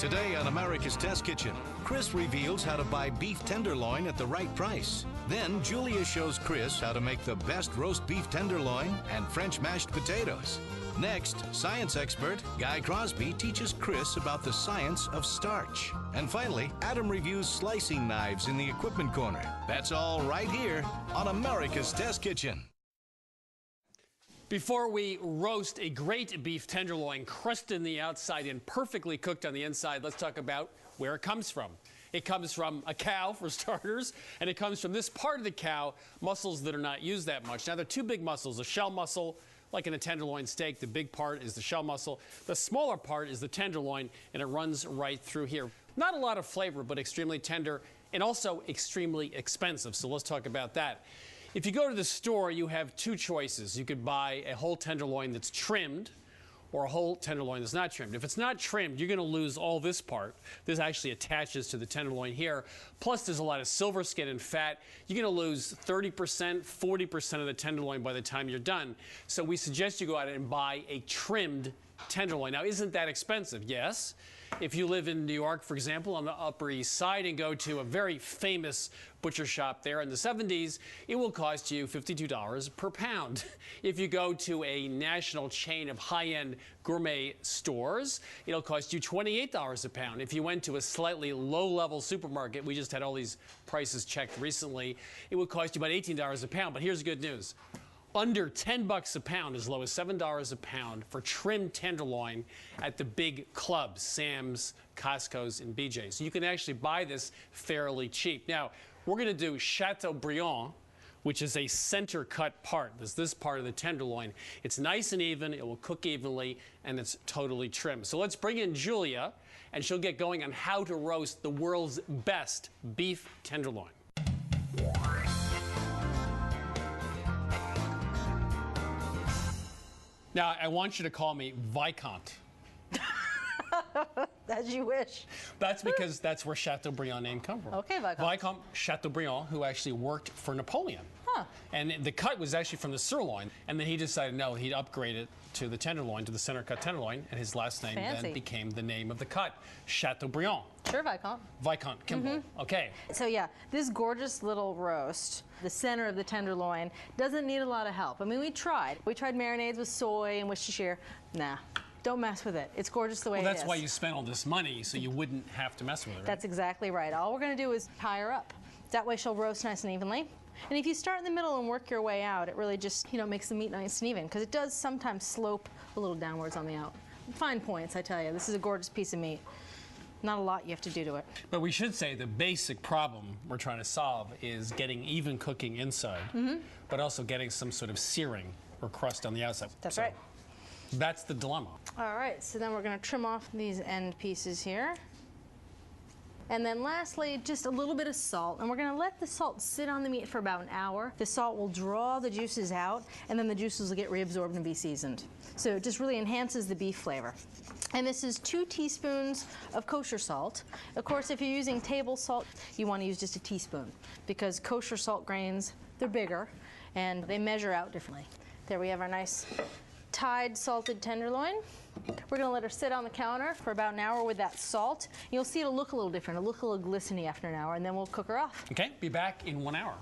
Today on America's Test Kitchen, Chris reveals how to buy beef tenderloin at the right price. Then Julia shows Chris how to make the best roast beef tenderloin and French mashed potatoes. Next, science expert Guy Crosby teaches Chris about the science of starch. And finally, Adam reviews slicing knives in the equipment corner. That's all right here on America's Test Kitchen. Before we roast a great beef tenderloin, crusted on the outside and perfectly cooked on the inside, let's talk about where it comes from. It comes from a cow, for starters, and it comes from this part of the cow, muscles that are not used that much. Now, there are two big muscles, a shell muscle, like in a tenderloin steak. The big part is the shell muscle. The smaller part is the tenderloin, and it runs right through here. Not a lot of flavor, but extremely tender and also extremely expensive, so let's talk about that. If you go to the store, you have two choices. You could buy a whole tenderloin that's trimmed or a whole tenderloin that's not trimmed. If it's not trimmed, you're going to lose all this part. This actually attaches to the tenderloin here. Plus, there's a lot of silver skin and fat. You're going to lose 30%, 40% of the tenderloin by the time you're done. So we suggest you go out and buy a trimmed tenderloin. Now, isn't that expensive? Yes. If you live in New York, for example, on the Upper East Side and go to a very famous butcher shop there in the 70s, it will cost you $52 per pound. If you go to a national chain of high-end gourmet stores, it'll cost you $28 a pound. If you went to a slightly low-level supermarket, we just had all these prices checked recently, it would cost you about $18 a pound. But here's the good news. Under $10 a pound, as low as $7 a pound for trimmed tenderloin at the big clubs, Sam's, Costco's, and BJ's. So you can actually buy this fairly cheap. Now, we're going to do Chateaubriand, which is a center cut part. This part of the tenderloin. It's nice and even, it will cook evenly, and it's totally trimmed. So let's bring in Julia, and she'll get going on how to roast the world's best beef tenderloin. Now, I want you to call me Viscount. As you wish. That's because that's where Chateaubriand name comes from. Okay, Viscount. Viscount Chateaubriand, who actually worked for Napoleon. Huh. And the cut was actually from the sirloin, and then he decided, no, he'd upgrade it to the tenderloin, to the center cut tenderloin, and his last name then became the name of the cut, Chateaubriand. Sure, Viscount. Viscount Kimball. Okay. So yeah, this gorgeous little roast, the center of the tenderloin, doesn't need a lot of help. I mean, we tried. We tried marinades with soy and Worcestershire. Nah. Don't mess with it. It's gorgeous the way it is. Well, that's why you spent all this money, so you wouldn't have to mess with it, right? That's exactly right. All we're going to do is tie her up. That way she'll roast nice and evenly. And if you start in the middle and work your way out, it really just, makes the meat nice and even, because it does sometimes slope a little downwards on the out. Fine points, I tell you. This is a gorgeous piece of meat. Not a lot you have to do to it. But we should say the basic problem we're trying to solve is getting even cooking inside, but also getting some sort of searing or crust on the outside. That's right. That's the dilemma. All right, so then we're going to trim off these end pieces here. And then lastly, just a little bit of salt. And we're going to let the salt sit on the meat for about an hour. The salt will draw the juices out, and then the juices will get reabsorbed and be seasoned. So it just really enhances the beef flavor. And this is 2 teaspoons of kosher salt. Of course, if you're using table salt, you want to use just a teaspoon, because kosher salt grains, they're bigger, and they measure out differently. There we have our nice tied salted tenderloin. We're going to let her sit on the counter for about an hour with that salt. You'll see it'll look a little different. It'll look a little glistening after an hour, and then we'll cook her off. Okay, be back in 1 hour.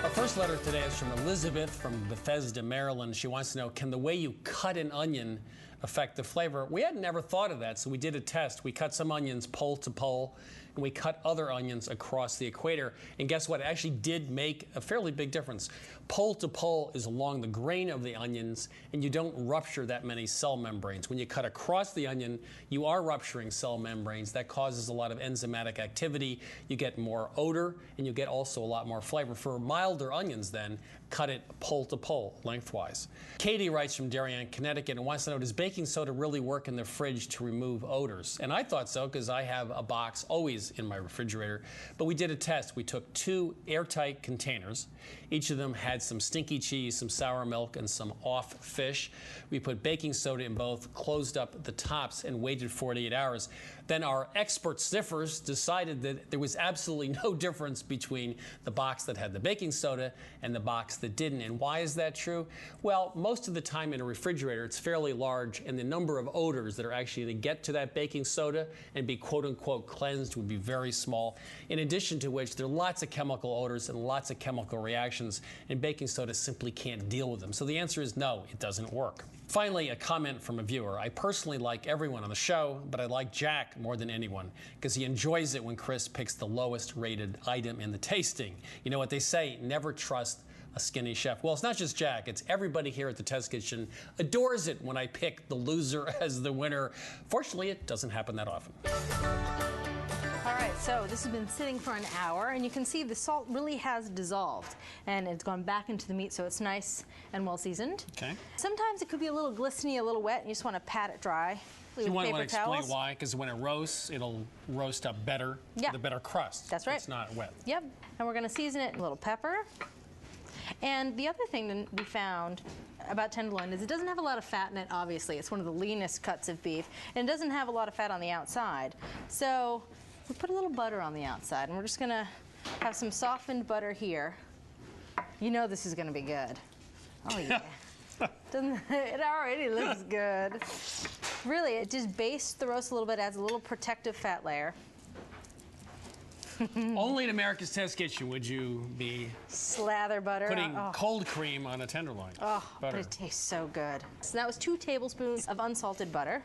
Our first letter today is from Elizabeth from Bethesda, Maryland. She wants to know, can the way you cut an onion affect the flavor? We had never thought of that, so we did a test. We cut some onions pole to pole, and we cut other onions across the equator. And guess what? It actually did make a fairly big difference. Pole to pole is along the grain of the onions, and you don't rupture that many cell membranes. When you cut across the onion, you are rupturing cell membranes. That causes a lot of enzymatic activity. You get more odor, and you get also a lot more flavor. For milder onions, then, cut it pole to pole, lengthwise. Katie writes from Darien, Connecticut, and wants to know, does baking soda really work in the fridge to remove odors? And I thought so, because I have a box always in my refrigerator. But we did a test. We took 2 airtight containers. Each of them had some stinky cheese, some sour milk, and some off fish. We put baking soda in both, closed up the tops, and waited 48 hours. Then our expert sniffers decided that there was absolutely no difference between the box that had the baking soda and the box that didn't. And why is that true? Well, most of the time in a refrigerator, it's fairly large, and the number of odors that are actually to get to that baking soda and be quote-unquote cleansed would be very small. In addition to which, there are lots of chemical odors and lots of chemical reactions, and baking soda simply can't deal with them. So the answer is no, it doesn't work. Finally, a comment from a viewer. I personally like everyone on the show, but I like Jack more than anyone because he enjoys it when Chris picks the lowest rated item in the tasting. You know what they say, never trust a skinny chef. Well, it's not just Jack, it's everybody here at the Test Kitchen adores it when I pick the loser as the winner. Fortunately, it doesn't happen that often. All right, so this has been sitting for an hour, and you can see the salt really has dissolved, and it's gone back into the meat, so it's nice and well seasoned. Okay. Sometimes it could be a little glistening, a little wet, and you just want to pat it dry. You want to explain why? Because when it roasts, it'll roast up better, with a better crust. That's right. It's not wet. Yep. And we're going to season it with a little pepper. And the other thing that we found about tenderloin is it doesn't have a lot of fat in it, obviously. It's one of the leanest cuts of beef, and it doesn't have a lot of fat on the outside. So we put a little butter on the outside, and we're just going to have some softened butter here. You know this is going to be good. Oh, yeah. Doesn't it already looks good. Really, it just bastes the roast a little bit, adds a little protective fat layer. Only in America's Test Kitchen would you be slather butter, putting cold cream on a tenderloin. Oh, but it tastes so good. So that was 2 tablespoons of unsalted butter.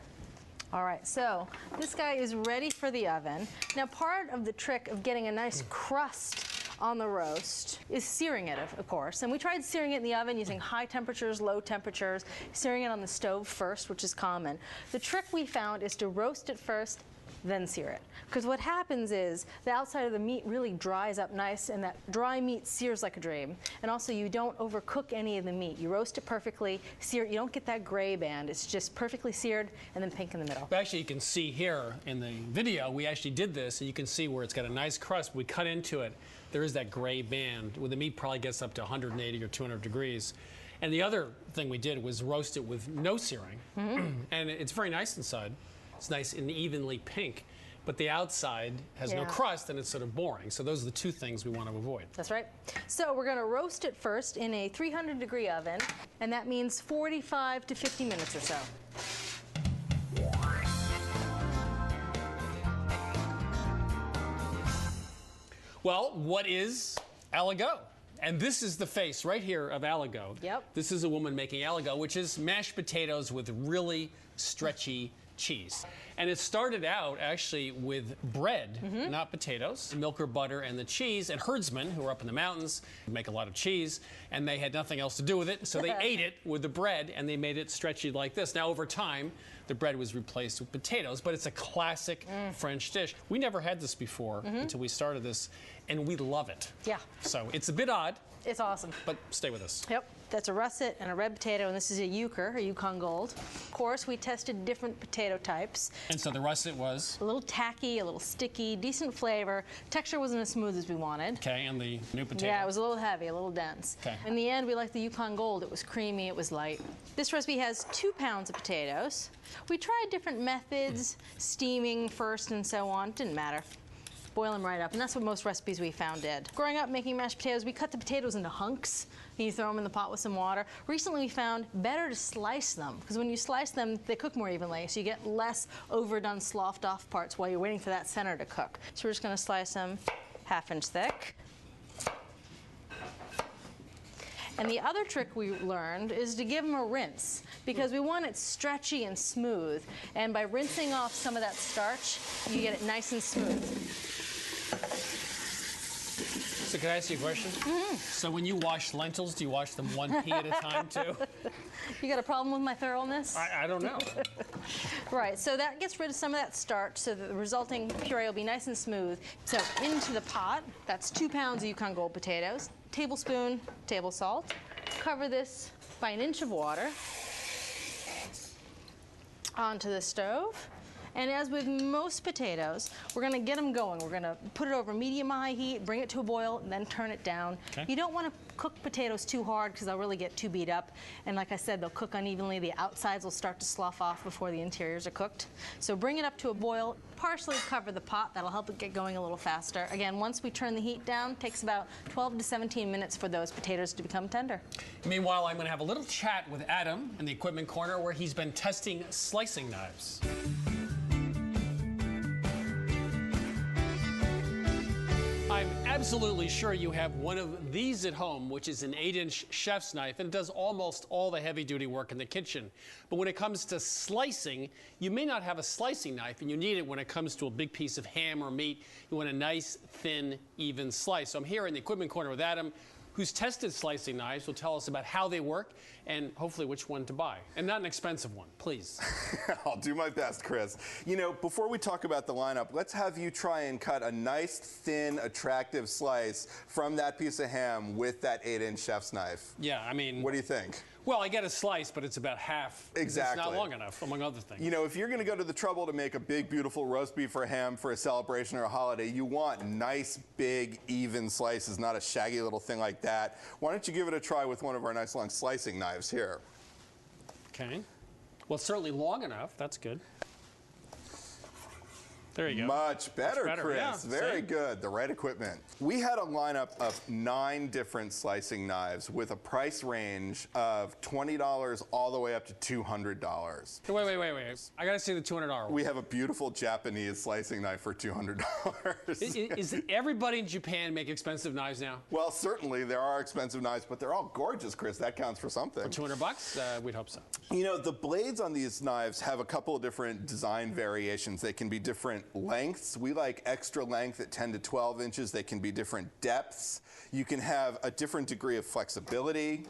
All right, so this guy is ready for the oven. Now, part of the trick of getting a nice crust on the roast is searing it, of course. And we tried searing it in the oven using high temperatures, low temperatures, searing it on the stove first, which is common. The trick we found is to roast it first, then sear it. Because what happens is the outside of the meat really dries up nice, and that dry meat sears like a dream. And also, you don't overcook any of the meat. You roast it perfectly, sear it. You don't get that gray band. It's just perfectly seared and then pink in the middle. But actually, you can see here in the video, we actually did this, and you can see where it's got a nice crust. We cut into it. There is that gray band where the meat probably gets up to 180 or 200 degrees. And the other thing we did was roast it with no searing. And it's very nice inside. It's nice and evenly pink, but the outside has no crust and it's sort of boring. So those are the 2 things we want to avoid. That's right. So we're going to roast it first in a 300-degree oven, and that means 45 to 50 minutes or so. Well, what is aligot? And this is the face right here of aligot. Yep. This is a woman making aligot, which is mashed potatoes with really stretchy cheese. And it started out actually with bread, not potatoes, milk or butter and the cheese, and herdsmen who were up in the mountains make a lot of cheese, and they had nothing else to do with it, so they ate it with the bread and they made it stretchy like this. Now over time, the bread was replaced with potatoes, but it's a classic French dish. We never had this before until we started this, and we love it. Yeah. So it's a bit odd. It's awesome. But stay with us. Yep. That's a russet and a red potato, and this is a Euchre, or Yukon Gold. Of course, we tested different potato types. And so the russet was? A little tacky, a little sticky, decent flavor. Texture wasn't as smooth as we wanted. Okay, and the new potato? Yeah, it was a little heavy, a little dense. Okay. In the end, we liked the Yukon Gold. It was creamy, it was light. This recipe has 2 pounds of potatoes. We tried different methods, steaming first and so on. Didn't matter. Boil them right up, and that's what most recipes we found did. Growing up making mashed potatoes, we cut the potatoes into hunks, and you throw them in the pot with some water. Recently we found better to slice them, because when you slice them, they cook more evenly, so you get less overdone, sloughed off parts while you're waiting for that center to cook. So we're just gonna slice them 1/2 inch thick. And the other trick we learned is to give them a rinse, because we want it stretchy and smooth, and by rinsing off some of that starch, you get it nice and smooth. So can I ask you a question? So when you wash lentils, do you wash them 1 pea at a time too? You got a problem with my thoroughness? I don't know. Right, so that gets rid of some of that starch, so that the resulting puree will be nice and smooth. So into the pot, that's 2 pounds of Yukon Gold potatoes, tablespoon table salt. Cover this by 1 inch of water onto the stove. And as with most potatoes, we're going to get them going. We're going to put it over medium-high heat, bring it to a boil, and then turn it down. Okay. You don't want to cook potatoes too hard because they'll really get too beat up. And like I said, they'll cook unevenly. The outsides will start to slough off before the interiors are cooked. So bring it up to a boil, partially cover the pot. That'll help it get going a little faster. Again, once we turn the heat down, it takes about 12 to 17 minutes for those potatoes to become tender. Meanwhile, I'm going to have a little chat with Adam in the equipment corner where he's been testing slicing knives. I'm absolutely sure you have one of these at home, which is an 8-inch chef's knife, and it does almost all the heavy-duty work in the kitchen. But when it comes to slicing, you may not have a slicing knife, and you need it when it comes to a big piece of ham or meat. You want a nice, thin, even slice. So I'm here in the equipment corner with Adam, who's tested slicing knives. Will tell us about how they work and hopefully which one to buy. And not an expensive one, please. I'll do my best, Chris. You know, before we talk about the lineup, let's have you try and cut a nice, thin, attractive slice from that piece of ham with that 8-inch chef's knife. Yeah, I mean... What do you think? Well, I get a slice, but it's about half. Exactly. It's not long enough, among other things. You know, if you're going to go to the trouble to make a big, beautiful roast beef or ham for a celebration or a holiday, you want nice, big, even slices, not a shaggy little thing like that. Why don't you give it a try with one of our nice, long slicing knives here? Okay. Well, it's certainly long enough. That's good. There you go. Much better, Chris. Yeah, very good. The right equipment. We had a lineup of 9 different slicing knives with a price range of $20 all the way up to $200. Wait. I got to see the $200 one. We have a beautiful Japanese slicing knife for $200. Is everybody in Japan make expensive knives now? Well, certainly there are expensive knives, but they're all gorgeous, Chris. That counts for something. For $200? We'd hope so. You know, the blades on these knives have a couple of different design variations. They can be different lengths. We like extra length at 10 to 12 inches. They can be different depths. You can have a different degree of flexibility.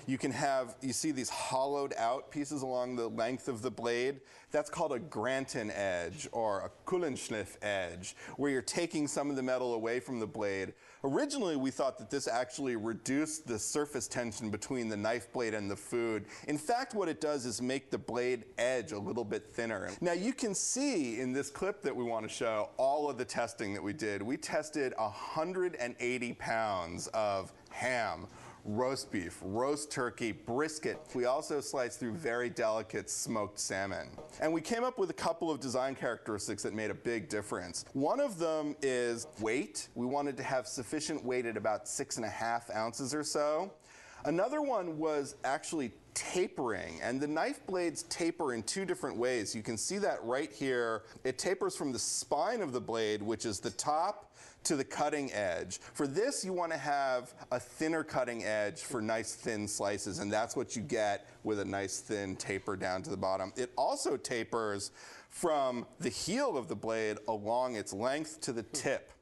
You can have, you see these hollowed out pieces along the length of the blade. That's called a Granton edge or a Kulenschliff edge, where you're taking some of the metal away from the blade. Originally, we thought that this actually reduced the surface tension between the knife blade and the food. In fact, what it does is make the blade edge a little bit thinner. Now, you can see in this clip that we want to show all of the testing that we did. We tested 180 pounds of ham, roast beef, roast turkey, brisket. We also sliced through very delicate smoked salmon. And we came up with a couple of design characteristics that made a big difference. One of them is weight. We wanted to have sufficient weight at about 6.5 ounces or so. Another one was actually tapering, and the knife blades taper in 2 different ways. You can see that right here. It tapers from the spine of the blade, which is the top, to the cutting edge. For this, you want to have a thinner cutting edge for nice thin slices, and that's what you get with a nice thin taper down to the bottom. It also tapers from the heel of the blade along its length to the tip.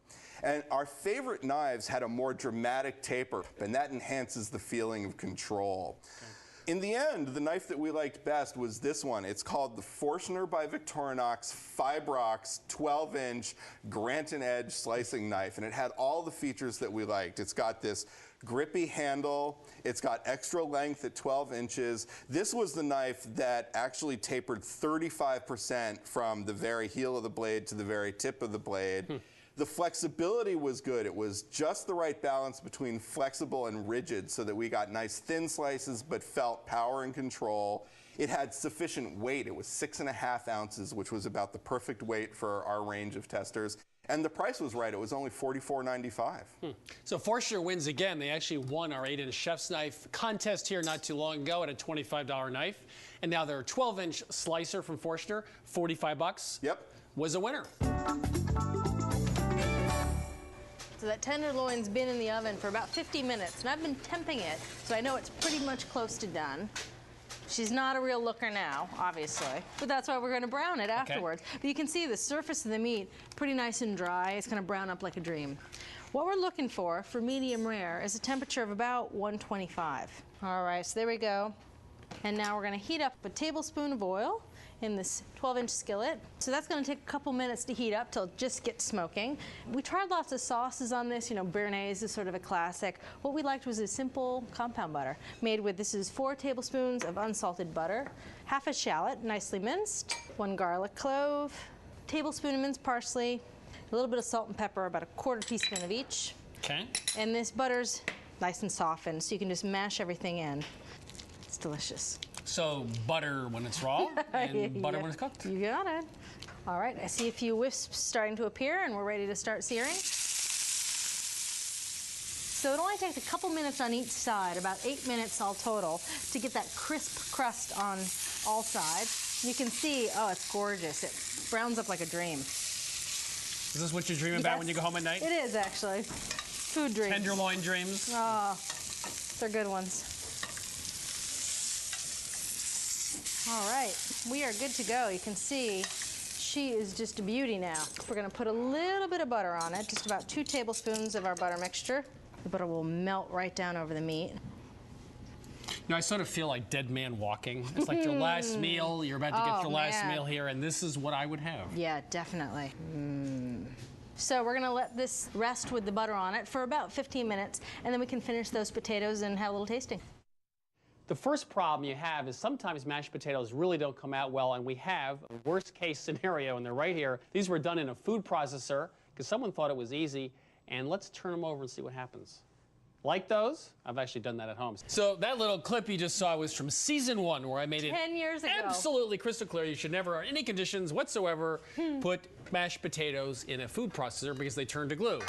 And our favorite knives had a more dramatic taper, and that enhances the feeling of control. Okay. In the end, the knife that we liked best was this one. It's called the Forstner by Victorinox Fibrox 12-inch Granton Edge slicing knife, and it had all the features that we liked. It's got this grippy handle. It's got extra length at 12 inches. This was the knife that actually tapered 35% from the very heel of the blade to the very tip of the blade. The flexibility was good. It was just the right balance between flexible and rigid so that we got nice thin slices but felt power and control. It had sufficient weight. It was 6.5 ounces, which was about the perfect weight for our range of testers. And the price was right. It was only $44.95. So Forstner wins again. They actually won our 8-inch chef's knife contest here not too long ago at a $25 knife. And now their 12-inch slicer from Forstner, $45. Yep. Was a winner. So that tenderloin's been in the oven for about 50 minutes, and I've been temping it, so I know it's pretty much close to done. She's not a real looker now, obviously, but that's why we're going to brown it afterwards. Okay. But you can see the surface of the meat, pretty nice and dry. It's going to brown up like a dream. What we're looking for medium rare is a temperature of about 125. All right, so there we go. And now we're going to heat up a tablespoon of oil in this 12-inch skillet. So that's going to take a couple minutes to heat up till it just gets smoking. We tried lots of sauces on this. You know, Béarnaise is sort of a classic. What we liked was a simple compound butter made with, this is 4 tablespoons of unsalted butter, half a shallot nicely minced, 1 garlic clove, tablespoon of minced parsley, a little bit of salt and pepper, about a quarter teaspoon of each. Okay. And this butter's nice and softened, so you can just mash everything in. It's delicious. So butter when it's raw and butter when it's cooked. You got it. All right, I see a few wisps starting to appear, and we're ready to start searing. So it only takes a couple minutes on each side, about 8 minutes all total, to get that crisp crust on all sides. You can see, oh, it's gorgeous. It browns up like a dream. Is this what you're dreaming about when you go home at night? It is, actually. Food dreams. Tenderloin dreams? Oh, they're good ones. All right, we are good to go. You can see she is just a beauty now. We're gonna put a little bit of butter on it, just about 2 tablespoons of our butter mixture. The butter will melt right down over the meat. You know, I sort of feel like Dead Man Walking. It's like your last meal, you're about to get your last meal here, and this is what I would have. Yeah, definitely. So we're gonna let this rest with the butter on it for about 15 minutes, and then we can finish those potatoes and have a little tasting. The first problem you have is sometimes mashed potatoes really don't come out well, and we have a worst case scenario, and they're right here. These were done in a food processor because someone thought it was easy, and let's turn them over and see what happens. Like those? I've actually done that at home. So that little clip you just saw was from season 1, where I made it 10 years ago. Absolutely crystal clear. You should never, under any conditions whatsoever, put mashed potatoes in a food processor because they turn to glue.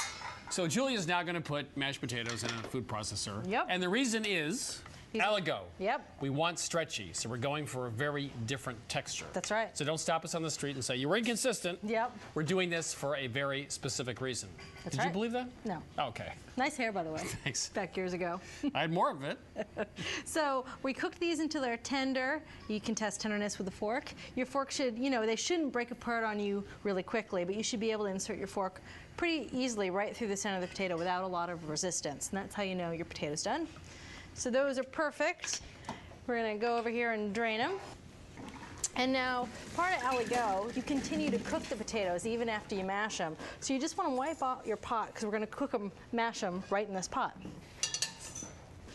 So Julia's now going to put mashed potatoes in a food processor. Yep. And the reason is Aligo. Yep. We want stretchy, so we're going for a very different texture. That's right. So don't stop us on the street and say, you were inconsistent. Yep. We're doing this for a very specific reason. That's Did right. you believe that? No. Okay. Nice hair, by the way. Thanks. Back years ago. I had more of it. So we cooked these until they're tender. You can test tenderness with a fork. Your fork should, you know, they shouldn't break apart on you really quickly, but you should be able to insert your fork pretty easily right through the center of the potato without a lot of resistance. And that's how you know your potato's done. So those are perfect. We're gonna go over here and drain them. And now, part of Aligo, you continue to cook the potatoes even after you mash them. So you just want to wipe out your pot because we're going to cook them, mash them right in this pot.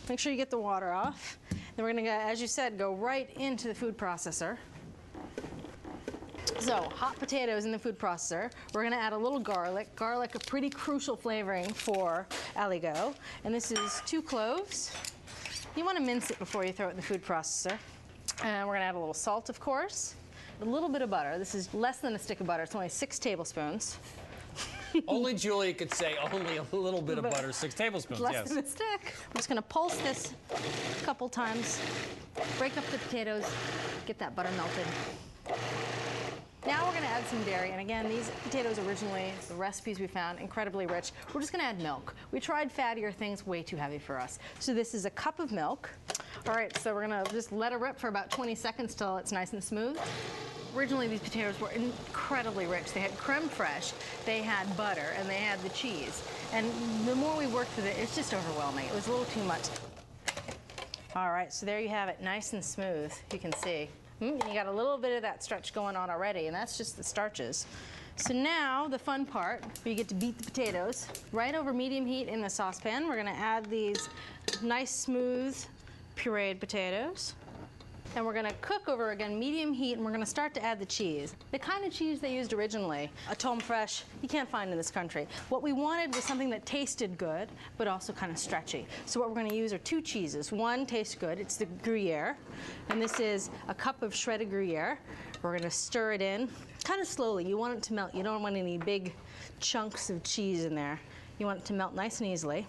Make sure you get the water off. Then we're going to, as you said, go right into the food processor. So, hot potatoes in the food processor. We're going to add a little garlic. Garlic, a pretty crucial flavoring for Aligo. And this is 2 cloves. You want to mince it before you throw it in the food processor. And we're going to add a little salt, of course. A little bit of butter. This is less than a stick of butter. It's only 6 tablespoons. Only Julia could say only a little bit of butter, 6 tablespoons, Less yes. than a stick. I'm just going to pulse this a couple times, break up the potatoes, get that butter melted. Now we're going to add some dairy, and again, these potatoes originally, the recipes we found, incredibly rich. We're just going to add milk. We tried fattier things, way too heavy for us. So this is a cup of milk. All right, so we're going to just let it rip for about 20 seconds till it's nice and smooth. Originally, these potatoes were incredibly rich. They had creme fraiche, they had butter, and they had the cheese. And the more we worked with it, it's just overwhelming. It was a little too much. All right, so there you have it, nice and smooth, you can see. You got a little bit of that stretch going on already, and that's just the starches. So now, the fun part, where you get to beat the potatoes. Right over medium heat in the saucepan, we're gonna add these nice, smooth, pureed potatoes. And we're gonna cook over, again, medium heat, and we're gonna start to add the cheese. The kind of cheese they used originally, a tome fraiche, you can't find in this country. What we wanted was something that tasted good, but also kind of stretchy. So what we're gonna use are 2 cheeses. One tastes good, it's the Gruyere, and this is a cup of shredded Gruyere. We're gonna stir it in, kind of slowly. You want it to melt. You don't want any big chunks of cheese in there. You want it to melt nice and easily.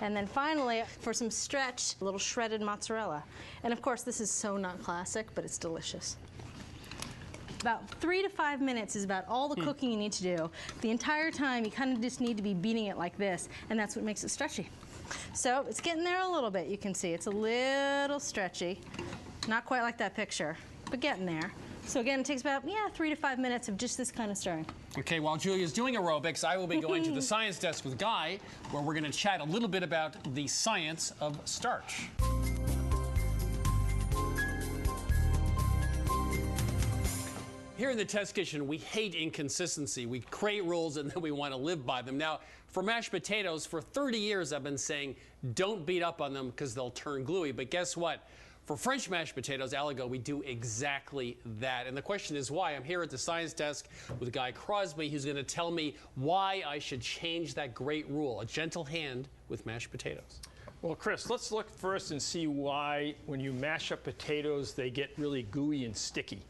And then finally, for some stretch, a little shredded mozzarella. And of course, this is so not classic, but it's delicious. About 3 to 5 minutes is about all the cooking you need to do. The entire time, you kind of just need to be beating it like this, and that's what makes it stretchy. So it's getting there a little bit, you can see. It's a little stretchy. Not quite like that picture, but getting there. So again, it takes about, 3 to 5 minutes of just this kind of stirring. Okay, while Julia's doing aerobics, I will be going to the science desk with Guy, where we're going to chat a little bit about the science of starch. Here in the test kitchen, we hate inconsistency. We create rules and then we want to live by them. Now, for mashed potatoes, for 30 years I've been saying, don't beat up on them because they'll turn gluey. But guess what? For French mashed potatoes, Aligo, we do exactly that. And the question is why? I'm here at the science desk with Guy Crosby, who's going to tell me why I should change that great rule, a gentle hand with mashed potatoes. Well, Chris, let's look first and see why when you mash up potatoes, they get really gooey and sticky.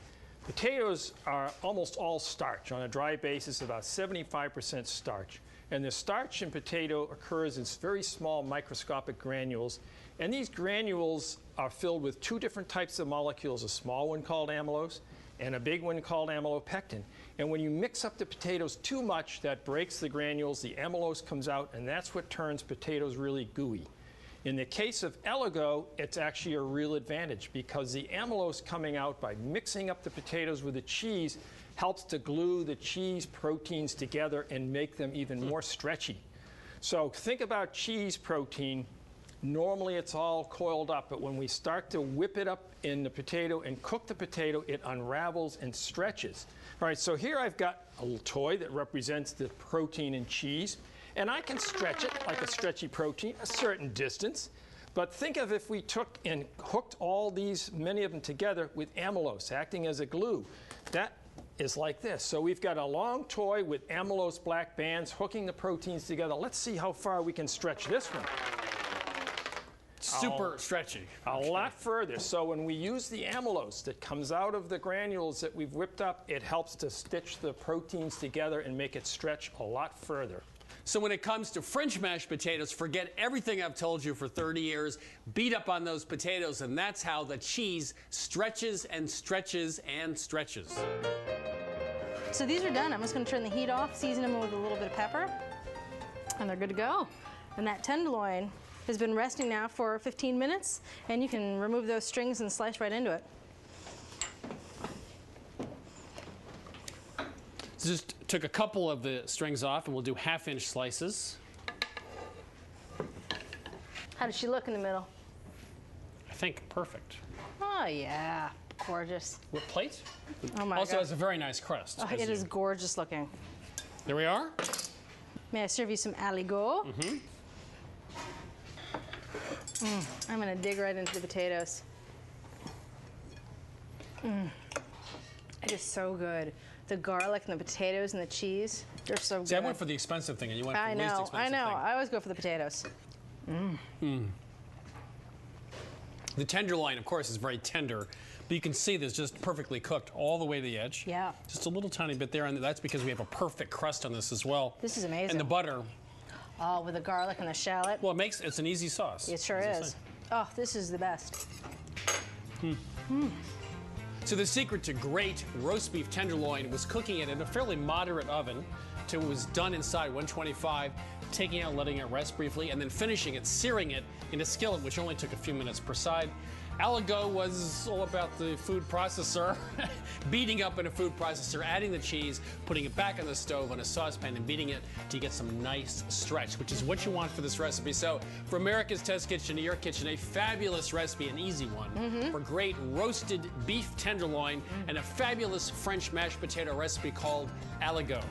Potatoes are almost all starch. On a dry basis, about 75% starch. And the starch in potato occurs in very small microscopic granules. And these granules are filled with two different types of molecules, a small one called amylose and a big one called amylopectin. And when you mix up the potatoes too much, that breaks the granules, the amylose comes out, and that's what turns potatoes really gooey. In the case of Aligo, it's actually a real advantage because the amylose coming out by mixing up the potatoes with the cheese helps to glue the cheese proteins together and make them even more stretchy. So think about cheese protein. Normally it's all coiled up, but when we start to whip it up in the potato and cook the potato, it unravels and stretches. All right, so here I've got a little toy that represents the protein in cheese, and I can stretch it like a stretchy protein a certain distance. But think of if we took and hooked all these, many of them together with amylose acting as a glue. That is like this. So we've got a long toy with amylose black bands hooking the proteins together. Let's see how far we can stretch this one. Super stretchy. A lot further. So when we use the amylose that comes out of the granules that we've whipped up, it helps to stitch the proteins together and make it stretch a lot further. So when it comes to French mashed potatoes, forget everything I've told you for 30 years. Beat up on those potatoes, and that's how the cheese stretches and stretches and stretches. So these are done. I'm just going to turn the heat off, season them with a little bit of pepper, and they're good to go. And that tenderloin has been resting now for 15 minutes, and you can remove those strings and slice right into it. So just took a couple of the strings off, and we'll do half-inch slices. How does she look in the middle? I think perfect. Oh, yeah. Gorgeous. What plate? Oh, my also God. has a very nice crust. Oh, it is gorgeous looking. There we are. May I serve you some aligo? Mm-hmm. I'm going to dig right into the potatoes. It is so good. The garlic and the potatoes and the cheese, they're so good. See, I went for the expensive thing, and you went for the least expensive I know. thing. I always go for the potatoes. The tenderloin, of course, is very tender, but you can see this just perfectly cooked all the way to the edge. Yeah. Just a little tiny bit there, and that's because we have a perfect crust on this as well. This is amazing. And the butter. Oh, with the garlic and the shallot. Well, it's an easy sauce. It sure is. Oh, this is the best. So the secret to great roast beef tenderloin was cooking it in a fairly moderate oven till it was done inside 125, taking it out, letting it rest briefly, and then finishing it, searing it in a skillet, which only took a few minutes per side. Aligo was all about the food processor, beating up in a food processor, adding the cheese, putting it back on the stove on a saucepan and beating it to get some nice stretch, which is what you want for this recipe. So for America's Test Kitchen to your kitchen, a fabulous recipe, an easy one, for great roasted beef tenderloin and a fabulous French mashed potato recipe called Aligo.